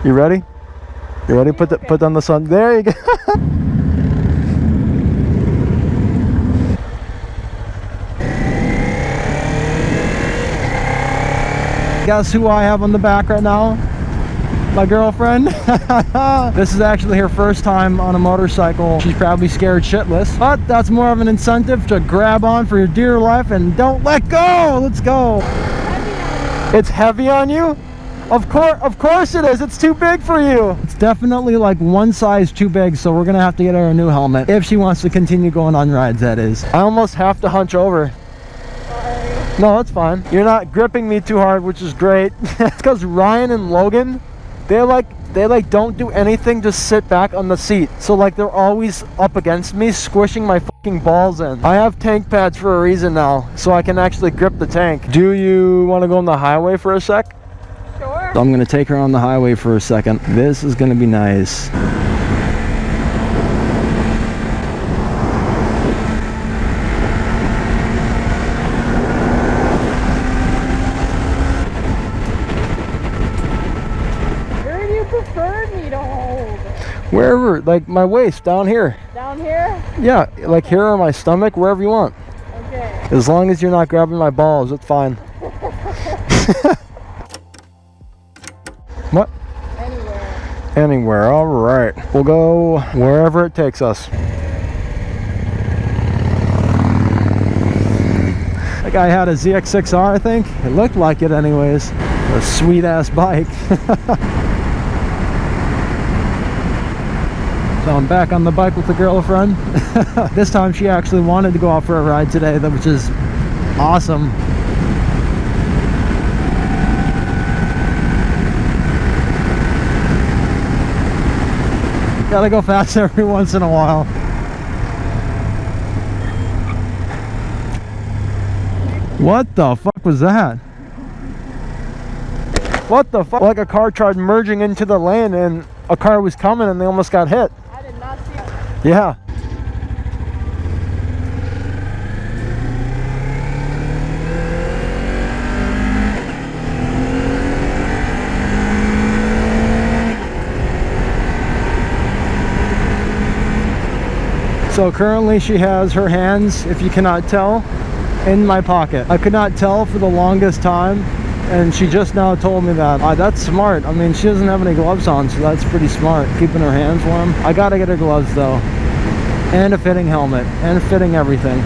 You ready? You ready? Put on the sun. There you go. Guess who I have on the back right now? My girlfriend. This is actually her first time on a motorcycle. She's probably scared shitless, but that's more of an incentive to grab on for your dear life and don't let go. Let's go. It's heavy on you? Of course it is. It's too big for you. It's definitely like one size too big, so we're gonna have to get her a new helmet if she wants to continue going on rides, that is. I almost have to hunch over. Sorry. No, it's fine. You're not gripping me too hard, which is great. It's because Ryan and Logan, they like don't do anything, just sit back on the seat. So like they're always up against me, squishing my fucking balls in. I have tank pads for a reason now, so I can actually grip the tank. Do you want to go on the highway for a sec? Sure. So I'm gonna take her on the highway for a second. This is gonna be nice. Where do you prefer me to hold? Wherever, like my waist, down here. Down here? Yeah, like here or my stomach, wherever you want. Okay. As long as you're not grabbing my balls, it's fine. What? Anywhere. Anywhere, all right. We'll go wherever it takes us. That guy had a ZX6R, I think. It looked like it anyways. A sweet ass bike. So I'm back on the bike with the girlfriend. This time she actually wanted to go out for a ride today, which is awesome. Gotta go fast every once in a while. What the fuck was that? What the fuck? Like a car tried merging into the lane and a car was coming and they almost got hit. I did not see it. Yeah. So currently she has her hands, if you cannot tell, in my pocket. I could not tell for the longest time, and she just now told me that. That's smart. I mean, she doesn't have any gloves on, so that's pretty smart, keeping her hands warm. I gotta get her gloves though, and a fitting helmet, and fitting everything.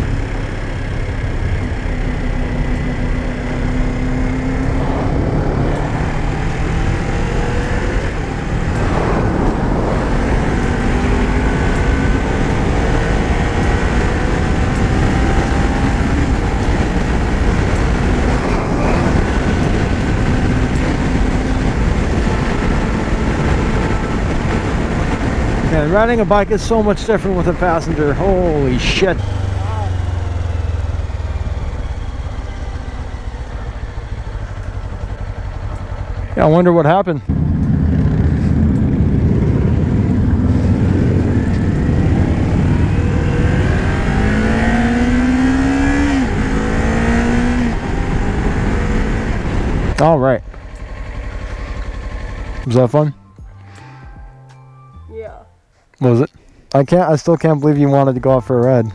And riding a bike is so much different with a passenger. Holy shit. Yeah, I wonder what happened. All right. Was that fun? Yeah. What was it? I still can't believe you wanted to go out for a ride.